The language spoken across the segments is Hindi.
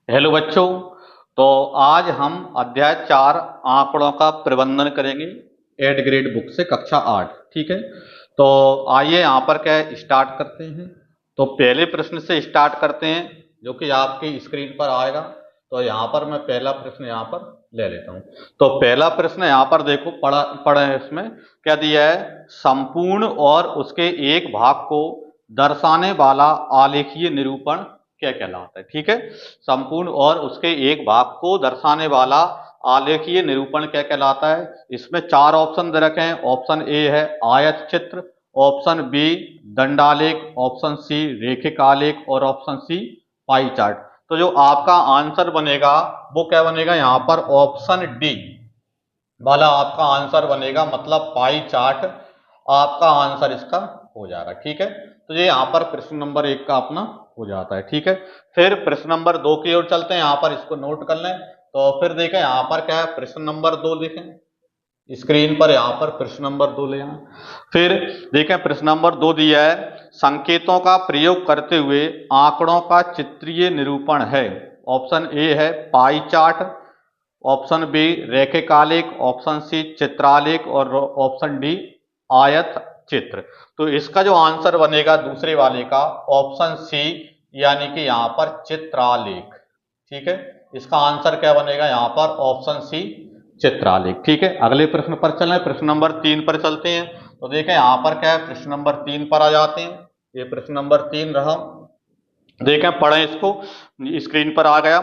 हेलो बच्चों। तो आज हम अध्याय 4 आंकड़ों का प्रबंधन करेंगे एड ग्रेड बुक से कक्षा 8। ठीक है, तो आइए यहाँ पर क्या है स्टार्ट करते हैं। तो पहले प्रश्न से स्टार्ट करते हैं जो कि आपकी स्क्रीन पर आएगा। तो यहाँ पर मैं पहला प्रश्न यहाँ पर ले लेता हूँ। तो पहला प्रश्न यहाँ पर देखो पढ़े इसमें क्या दिया है। संपूर्ण और उसके एक भाग को दर्शाने वाला आलेखीय निरूपण क्या कहलाता है। ठीक है, संपूर्ण और उसके एक भाग को दर्शाने वाला आलेखीय निरूपण क्या कहलाता है। इसमें चार ऑप्शन दे रखे हैं। ऑप्शन ए है आयत चित्र, ऑप्शन बी दंडालेख, ऑप्शन सी रेखिक आलेख और ऑप्शन सी पाई चार्ट। तो जो आपका आंसर बनेगा वो क्या बनेगा, यहाँ पर ऑप्शन डी वाला आपका आंसर बनेगा, मतलब पाई चार्ट आपका आंसर इसका हो जाएगा। ठीक है, तो ये यहाँ पर प्रश्न नंबर 1 का अपना हो जाता है। ठीक है, फिर प्रश्न नंबर 2 की ओर चलते हैं। यहाँ पर इसको नोट कर लें। तो फिर देखें यहाँ पर क्या है, प्रश्न नंबर 2 देखें स्क्रीन पर। यहाँ पर प्रश्न नंबर 2 ले आए। फिर देखें प्रश्न नंबर 2 दिया है, संकेतों का प्रयोग करते हुए आंकड़ों का चित्रीय निरूपण है। ऑप्शन ए है पाई चार्ट, ऑप्शन बी रेखिक आलेख, ऑप्शन सी चित्रालेख और ऑप्शन डी आयत चित्र। तो इसका जो आंसर बनेगा दूसरे वाले का ऑप्शन सी, यानी कि यहाँ पर चित्रालेख। ठीक है, इसका आंसर क्या बनेगा यहाँ पर ऑप्शन सी चित्रालेख। ठीक है, अगले प्रश्न पर चलें, प्रश्न नंबर 3 पर चलते हैं। तो देखें यहाँ पर क्या है, प्रश्न नंबर 3 पर आ जाते हैं। ये प्रश्न नंबर 3 रहा, देखें पढ़ें इसको, स्क्रीन पर आ गया।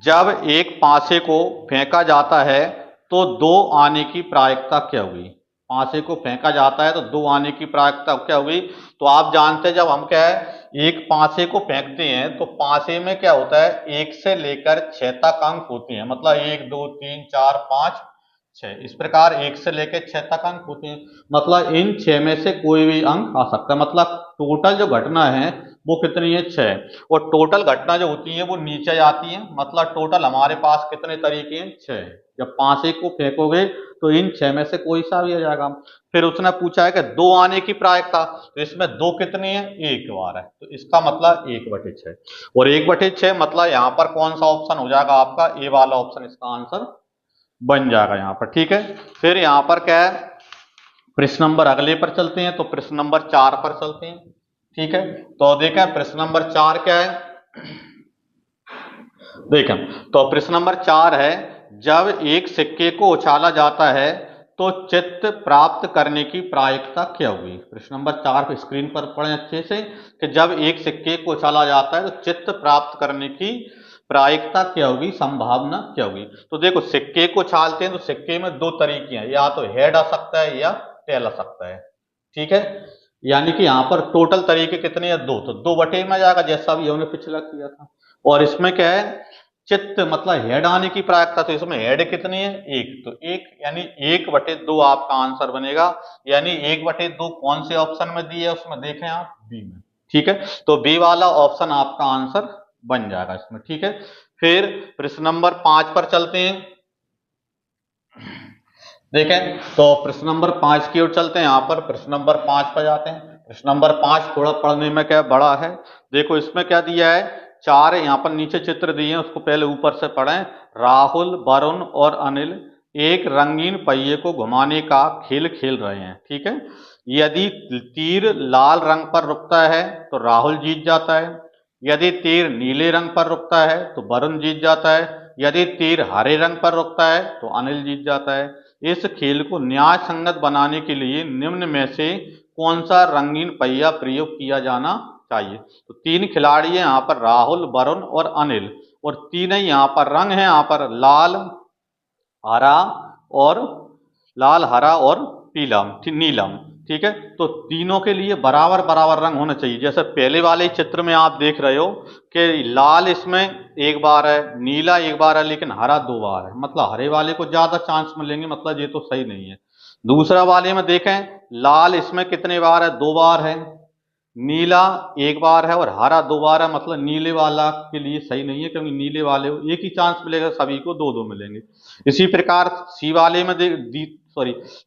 जब एक पासे को फेंका जाता है तो दो आने की प्रायिकता क्या हुई। पासे को फेंका जाता है तो दो आने की प्रायिकता क्या हुई। तो आप जानते हैं जब हम क्या है एक पासे को फेंकते हैं तो पासे में क्या होता है, 1 से लेकर 6 तक अंक होते हैं। मतलब 1 2 3 4 5 6, इस प्रकार 1 से लेकर 6 तक अंक होते हैं। मतलब इन 6 में से कोई भी अंक आ सकता है। मतलब टोटल जो घटना है वो कितनी है, 6। और टोटल घटना जो होती है वो नीचे आती है। मतलब टोटल हमारे पास कितने तरीके हैं, 6। जब 5 एक को फेंकोगे तो इन 6 में से कोई सा भी आ जाएगा। फिर उसने पूछा है कि 2 आने की प्रायिकता, तो इसमें 2 कितनी है, 1 बार है। तो इसका मतलब 1/6। और 1/6 मतलब यहाँ पर कौन सा ऑप्शन हो जाएगा आपका, ए वाला ऑप्शन इसका आंसर बन जाएगा यहाँ पर। ठीक है, फिर यहाँ पर क्या है, प्रश्न नंबर अगले पर चलते हैं। तो प्रश्न नंबर 4 पर चलते हैं। ठीक है, तो देखें प्रश्न नंबर 4 क्या है। देखें तो प्रश्न नंबर 4 है, जब एक सिक्के को उछाला जाता है तो चित्त प्राप्त करने की प्रायिकता क्या हुई। प्रश्न नंबर 4 पे स्क्रीन पर पढ़ें अच्छे से कि जब एक सिक्के को उछाला जाता है तो चित्त प्राप्त करने की प्रायिकता क्या होगी, संभावना क्या होगी। तो देखो सिक्के को उछालते हैं तो सिक्के में दो तरीके हैं, या तो हेड आ सकता है या टेल आ सकता है। ठीक है, यानी कि यहाँ पर टोटल तरीके कितने हैं, दो। तो 2 में जाएगा जैसा भी हमने पिछला किया था। और इसमें क्या है, चित्त मतलब हेड आने की प्रायिकता, तो इसमें हेड कितनी है, 1। तो 1 यानी 1/2 आपका आंसर बनेगा। यानी 1/2 कौन से ऑप्शन में दी है, उसमें देखें आप बी में। ठीक है, तो बी वाला ऑप्शन आपका आंसर बन जाएगा इसमें। ठीक है, फिर प्रश्न नंबर 5 पर चलते हैं। देखें तो प्रश्न नंबर 5 की ओर चलते हैं। यहाँ पर प्रश्न नंबर 5 पर जाते हैं। प्रश्न नंबर 5 थोड़ा पढ़ने में क्या बड़ा है। देखो इसमें क्या दिया है, 4 यहाँ पर नीचे चित्र दिए हैं, उसको पहले ऊपर से पढ़ें। राहुल, वरुण और अनिल एक रंगीन पहिए को घुमाने का खेल खेल रहे हैं। ठीक है, यदि तीर लाल रंग पर रुकता है तो राहुल जीत जाता है। यदि तीर नीले रंग पर रुकता है तो वरुण जीत जाता है। यदि तीर हरे रंग पर रुकता है तो अनिल जीत जाता है। इस खेल को न्याय संगत बनाने के लिए निम्न में से कौन सा रंगीन पहिया प्रयोग किया जाना चाहिए। तो 3 खिलाड़ी हैं यहाँ पर, राहुल, वरुण और अनिल। और तीन ही यहाँ पर रंग है, यहाँ पर लाल, हरा और लाल, हरा और पीलम, नीलम। ठीक है, तो तीनों के लिए बराबर बराबर रंग होना चाहिए। जैसे पहले वाले चित्र में आप देख रहे हो कि लाल इसमें एक बार है, नीला एक बार है, लेकिन हरा 2 बार है। मतलब हरे वाले को ज्यादा चांस मिलेंगे, मतलब ये तो सही नहीं है। दूसरा वाले में देखें, लाल इसमें कितने बार है, 2 बार है, नीला 1 बार है और हरा 2 बार है। मतलब नीले वाला के लिए सही नहीं है, क्योंकि नीले वाले को एक ही चांस मिलेगा, सभी को 2-2 मिलेंगे। इसी प्रकार सी वाले में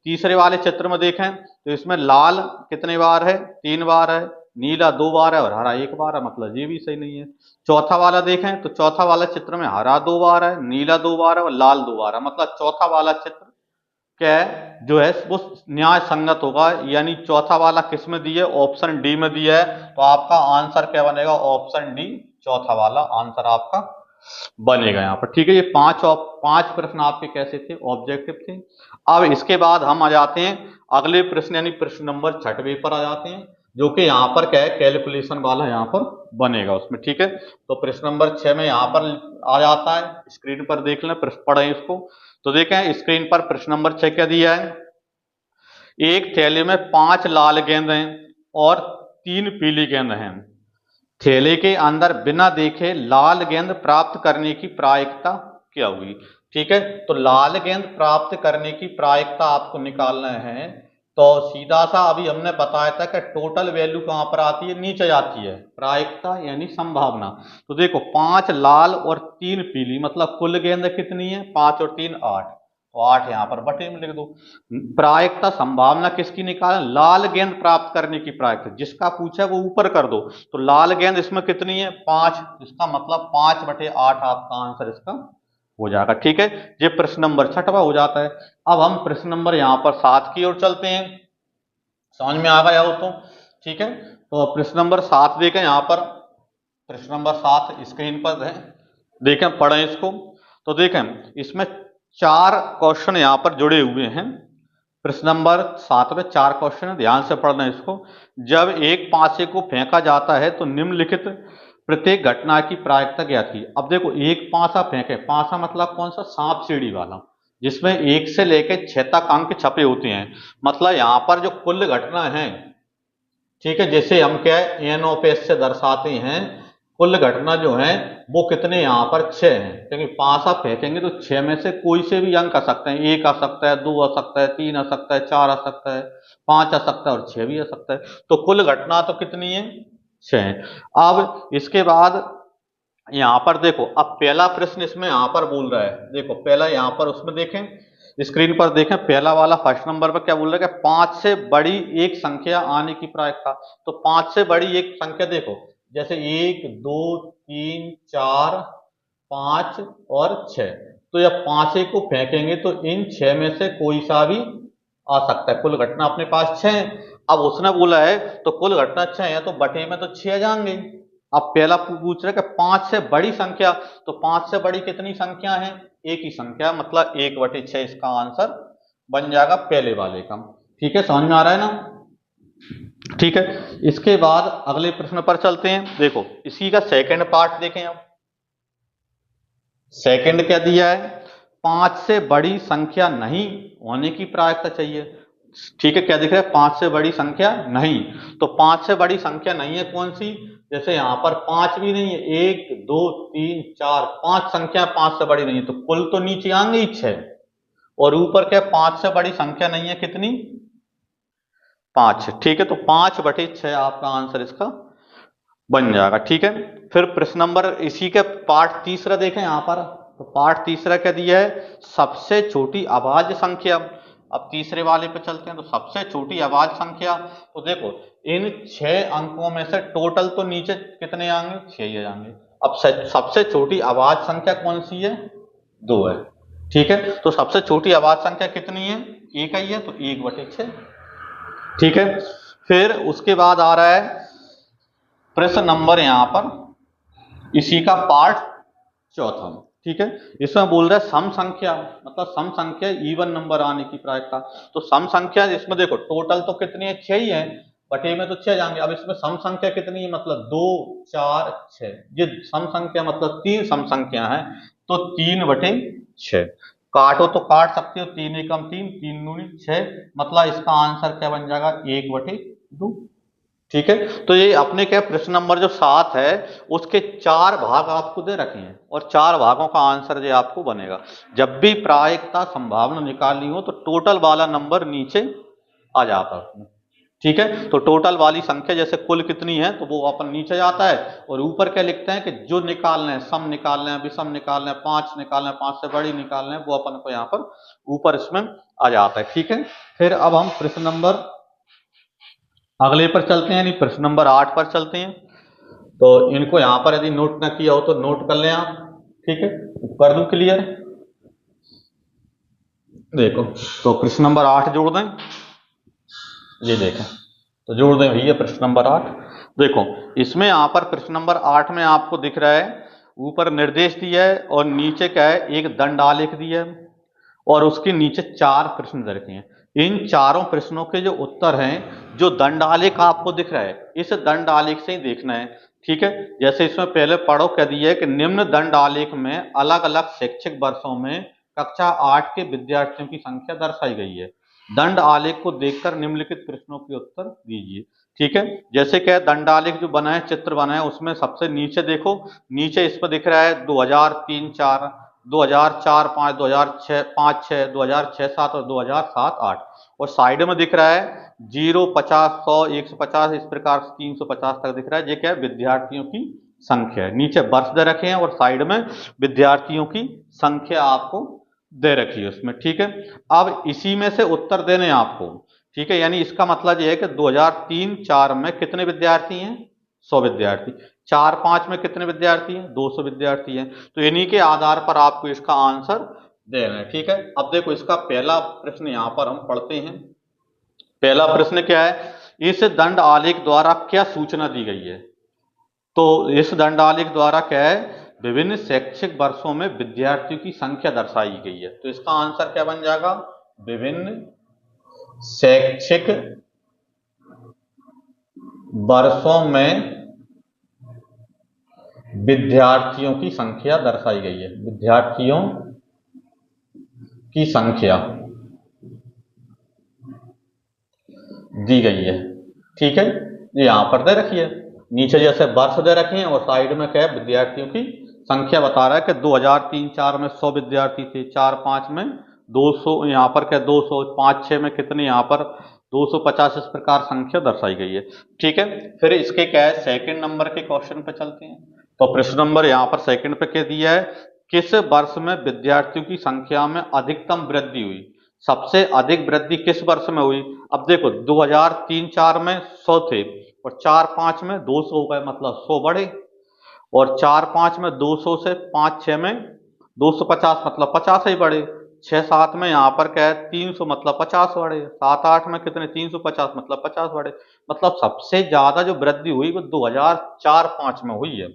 तीसरे वाले चित्र में देखें तो इसमें लाल कितने बार है, 3 बार है, नीला 2 बार है और हरा 1 बार है, मतलब ये भी सही नहीं है। चौथा वाला देखें तो चौथा वाला चित्र में हरा 2 बार है, नीला 2 बार है और लाल 2 बार है, मतलब चौथा वाला चित्र क्या है जो है वो न्याय संगत होगा। यानी चौथा वाला किस में दिया है, ऑप्शन डी में दिया है, तो आपका आंसर क्या बनेगा, ऑप्शन डी, चौथा वाला आंसर आपका बनेगा यहाँ पर। ठीक है, ये पांच प्रश्न आपके कैसे थे, ऑब्जेक्टिव थे। अब इसके बाद हम आ जाते हैं अगले प्रश्न, यानी प्रश्न नंबर 6वें पर आ जाते हैं, जो कि यहाँ पर क्या है, कैलकुलेशन वाला यहाँ पर बनेगा उसमें। ठीक है, तो प्रश्न नंबर 6 में यहाँ पर आ जाता है, स्क्रीन पर देख लें, प्रश्न पढ़ें इसको। तो देखें स्क्रीन पर प्रश्न नंबर 6 क्या दिया है, एक थैले में 5 लाल गेंद हैं और 3 पीली गेंद हैं। थैले के अंदर बिना देखे लाल गेंद प्राप्त करने की प्रायिकता क्या हुई। ठीक है, तो लाल गेंद प्राप्त करने की प्रायिकता आपको निकालना है। तो सीधा सा अभी हमने बताया था कि टोटल वैल्यू कहां पर आती है, नीचे जाती है, प्रायिकता यानी संभावना। तो देखो 5 लाल और 3 पीली, मतलब कुल गेंद कितनी है, 5 और 3 8, तो 8 यहां पर बटे में लिख दो। प्रायिकता संभावना किसकी निकाल, लाल गेंद प्राप्त करने की प्रायिकता, जिसका पूछा वो ऊपर कर दो। तो लाल गेंद इसमें कितनी है, 5, इसका मतलब 5 बटे 8 आपका आंसर इसका हो जाएगा। ठीक है, ये प्रश्न नंबर 6वां हो जाता है। अब हम प्रश्न नंबर यहाँ पर 7 की ओर चलते हैं, समझ में आ गया हो तो। ठीक है, तो प्रश्न नंबर 7 देखें यहाँ पर, प्रश्न नंबर 7 स्क्रीन पर है, देखें पढ़ें इसको। तो देखें इसमें 4 क्वेश्चन यहाँ पर जुड़े हुए हैं। प्रश्न नंबर 7 में 4 क्वेश्चन है, ध्यान से पढ़ना इसको। जब एक पासे को फेंका जाता है तो निम्नलिखित प्रत्येक घटना की प्रायिकता क्या थी। अब देखो एक पासा फेंके, पासा मतलब कौन सा, सांप सीढ़ी वाला, जिसमें 1 से लेकर 6 तक अंक छपे होते हैं। मतलब यहाँ पर जो कुल घटना है, ठीक है, जैसे हम क्या है एन ऑफ एस से दर्शाते हैं, कुल घटना जो है वो कितने यहाँ पर 6 हैं, क्योंकि 5 आप फेंकेंगे तो 6 में से कोई से भी अंक आ सकते हैं, 1 आ सकता है, 2 आ सकता है, 3 आ सकता है, 4 आ सकता है, 5 आ सकता है और 6 भी आ सकता है। तो कुल घटना तो कितनी है, 6 है। अब इसके बाद यहाँ पर देखो, अब पहला प्रश्न इसमें यहाँ पर बोल रहा है, देखो पहला यहाँ पर उसमें देखें, स्क्रीन पर देखें, पहला वाला फर्स्ट नंबर पर क्या बोल रहा है कि 5 से बड़ी एक संख्या आने की प्रायिकता। तो 5 से बड़ी एक संख्या देखो, जैसे 1 2 3 4 5 और 6, तो जब 5 को फेंकेंगे तो इन 6 में से कोई सा भी आ सकता है। कुल घटना अपने पास 6 है। अब उसने बोला है तो कुल घटना 6 है, तो बटे में तो 6 आ जाएंगे। अब पहला पूछ रहे कि 5 से बड़ी संख्या, तो 5 से बड़ी कितनी संख्या है, एक ही संख्या, मतलब 1/6 इसका आंसर बन जाएगा पहले वाले का। ठीक है, समझ में आ रहा है ना। ठीक है, इसके बाद अगले प्रश्न पर चलते हैं। देखो इसी का सेकंड पार्ट देखें, अब सेकंड क्या दिया है, 5 से बड़ी संख्या नहीं होने की प्रायिकता चाहिए। ठीक है, क्या दिख रहा है, 5 से बड़ी संख्या नहीं, तो 5 से बड़ी संख्या नहीं है कौन सी, जैसे यहां पर 5 भी नहीं है, 1 2 3 4 5 संख्या 5 से बड़ी नहीं है, तो कुल तो नीचे आएंगे ही 6, और ऊपर क्या 5 से बड़ी संख्या नहीं है कितनी, 5। ठीक है, तो 5/6 आपका आंसर इसका बन जाएगा। ठीक है, फिर प्रश्न नंबर इसी के पार्ट तीसरा देखें यहाँ पर, तो पार्ट तीसरा क्या दिया है, सबसे छोटी अभाज्य संख्या। अब तीसरे वाले पे चलते हैं, तो सबसे छोटी अभाज्य संख्या, तो देखो इन 6 अंकों में से टोटल तो नीचे कितने आएंगे, 6 ही आएंगे। अब सबसे छोटी अभाज्य संख्या कौन सी है, 2 है। ठीक है, तो सबसे छोटी अभाज्य संख्या कितनी है, 1 ही है, तो 1/6। ठीक है, फिर उसके बाद आ रहा है प्रश्न नंबर यहां पर इसी का पार्ट चौथा। ठीक है, इसमें बोल रहा है सम संख्या, मतलब सम संख्या इवन नंबर आने की प्रायिकता। तो सम संख्या इसमें देखो टोटल तो कितनी है, 6 ही है, बटे में तो 6 जाएंगे। अब इसमें सम संख्या कितनी है, मतलब 2 4 6, ये सम संख्या मतलब 3 सम संख्या है, तो 3/6। काटो तो काट सकते हो, 3 एकम 3 3 दूनी 6, मतलब इसका आंसर क्या बन जाएगा, 1/2। ठीक है, तो ये अपने क्या प्रश्न नंबर जो 7 है उसके 4 भाग आपको दे रखे हैं, और 4 भागों का आंसर जो आपको बनेगा। जब भी प्रायिकता संभावना निकालनी हो तो टोटल वाला नंबर नीचे आ जाता है। ठीक है, तो टोटल वाली संख्या जैसे कुल कितनी है तो वो अपन नीचे जाता है, और ऊपर क्या लिखते हैं कि जो निकालना है, सम निकालना है, विषम निकालना है, 5 निकालना है, 5 से बड़ी निकालना है, वो अपन को यहाँ पर ऊपर इसमें आ जाता है। ठीक है, फिर अब हम प्रश्न नंबर अगले पर चलते हैं, यानी प्रश्न नंबर 8 पर चलते हैं। तो इनको यहां पर यदि नोट ना किया हो तो नोट कर लें आप, ठीक है, कर दूं क्लियर। देखो, तो प्रश्न नंबर 8 जोड़ दें, ये देखें, तो जोड़ दें भैया प्रश्न नंबर 8। देखो, इसमें यहां पर प्रश्न नंबर 8 में आपको दिख रहा है, ऊपर निर्देश दिया है और नीचे क्या है, एक दंड आलेख दिया है और उसके नीचे 4 प्रश्न दे रखे हैं। इन चारों प्रश्नों के जो उत्तर हैं, जो दंड आलेख आपको दिख रहा है, इस दंड आलेख से ही देखना है, ठीक है। जैसे इसमें पहले पढ़ो, कह दिया है कि निम्न दंड आलेख में अलग अलग शैक्षिक वर्षों में कक्षा 8 के विद्यार्थियों की संख्या दर्शाई गई है। दंड आलेख को देखकर निम्नलिखित प्रश्नों के उत्तर दीजिए, ठीक है। जैसे क्या दंड आलेख जो बना है, चित्र बना है, उसमें सबसे नीचे देखो, नीचे इस पर दिख रहा है 2003-4, 2004-5, 2005-6, 2006-7 और 2007-8, और साइड में दिख रहा है 0, 50, 100, 150, इस प्रकार 350 तक दिख रहा है। ये क्या है, विद्यार्थियों की संख्या है। नीचे वर्ष दे रखे हैं और साइड में विद्यार्थियों की संख्या आपको दे रखी है उसमें, ठीक है। अब इसी में से उत्तर देने आपको, ठीक है, यानी इसका मतलब यह है कि 2003-4 में कितने विद्यार्थी हैं, 100 विद्यार्थी। 4-5 में कितने विद्यार्थी हैं, 200 विद्यार्थी हैं। तो इन्हीं के आधार पर आपको इसका आंसर देना है, ठीक है। अब देखो, इसका पहला प्रश्न यहां पर हम पढ़ते हैं। पहला प्रश्न क्या है, इस दंड आलेख द्वारा क्या सूचना दी गई है। तो इस दंड आलेख द्वारा क्या है, विभिन्न शैक्षिक वर्षों में विद्यार्थियों की संख्या दर्शाई गई है। तो इसका आंसर क्या बन जाएगा, विभिन्न शैक्षिक वर्षों में विद्यार्थियों की संख्या दर्शाई गई है, विद्यार्थियों की संख्या दी गई है, ठीक है। ये यहां पर दे रखी है, नीचे जैसे वर्ष दे रखे हैं और साइड में क्या है, विद्यार्थियों की संख्या बता रहा है कि 2003-4 में 100 विद्यार्थी थे, 4-5 में 200, यहाँ पर क्या 200, 5-6 में कितने, यहाँ पर 250, इस प्रकार संख्या दर्शाई गई है, ठीक है। फिर इसके क्या है, सेकंड नंबर के क्वेश्चन पे चलते हैं। तो प्रश्न नंबर यहाँ पर सेकंड पे क्या दिया है, किस वर्ष में विद्यार्थियों की संख्या में अधिकतम वृद्धि हुई। सबसे अधिक वृद्धि किस वर्ष में हुई। अब देखो, 2003-4 में 100 थे और 4-5 में 200 हो गए, मतलब 100 बढ़े, और 4-5 में 200 से 5-6 में 250, मतलब 50 ही बढ़े। 6-7 में यहाँ पर क्या है, 300, मतलब 50 बढ़े। 7-8 में कितने, 350, मतलब 50 बढ़े। मतलब सबसे ज्यादा जो वृद्धि हुई वो 2004-5 में हुई है,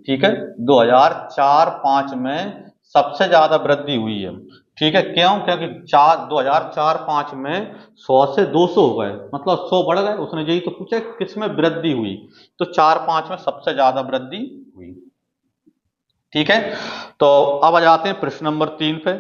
ठीक है। 2004-5 में सबसे ज्यादा वृद्धि हुई है, ठीक है। क्यों, क्योंकि 2004-5 में 100 से 200 हो गए, मतलब 100 बढ़ गए। उसने यही तो पूछा किसमें वृद्धि हुई, तो 4-5 में सबसे ज्यादा वृद्धि हुई, ठीक है। तो अब आ जाते हैं प्रश्न नंबर 3 पे,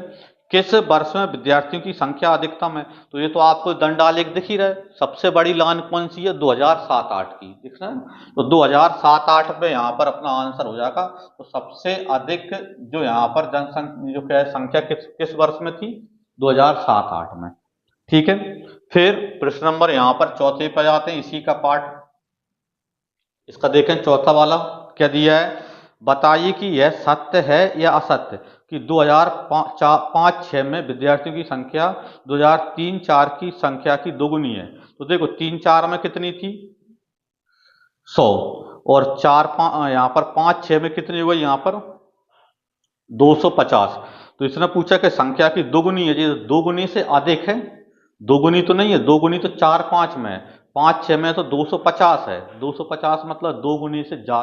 किस वर्ष में विद्यार्थियों की संख्या अधिकतम है। तो ये तो आपको दंड आलेख दिख ही रहा है, सबसे बड़ी लाइन कौन सी है, 2007-8 की, दिख रहा है। तो 2007-8 पे यहाँ पर अपना आंसर हो जाएगा। तो सबसे अधिक जो यहाँ पर जनसंख्या जो क्या है, संख्या किस किस वर्ष में थी, 2007-8 में, ठीक है। फिर प्रश्न नंबर यहाँ पर चौथे पर जाते हैं, इसी का पार्ट। इसका देखें, चौथा वाला क्या दिया है, बताइए कि यह सत्य है या असत्य कि 2005-6 में विद्यार्थियों की संख्या 2003-4 की संख्या की दोगुनी है। तो देखो, 3-4 में कितनी थी, 100, और 4-5 यहाँ पर 5-6 में कितनी हो गई, यहाँ पर 250। तो इसने पूछा कि संख्या की दोगुनी है, जी दोगुनी से अधिक है, दोगुनी तो नहीं है, दोगुनी तो 4-5 में है, 5-6 में तो 250 है, 250 मतलब दोगुनी से ज्यादा।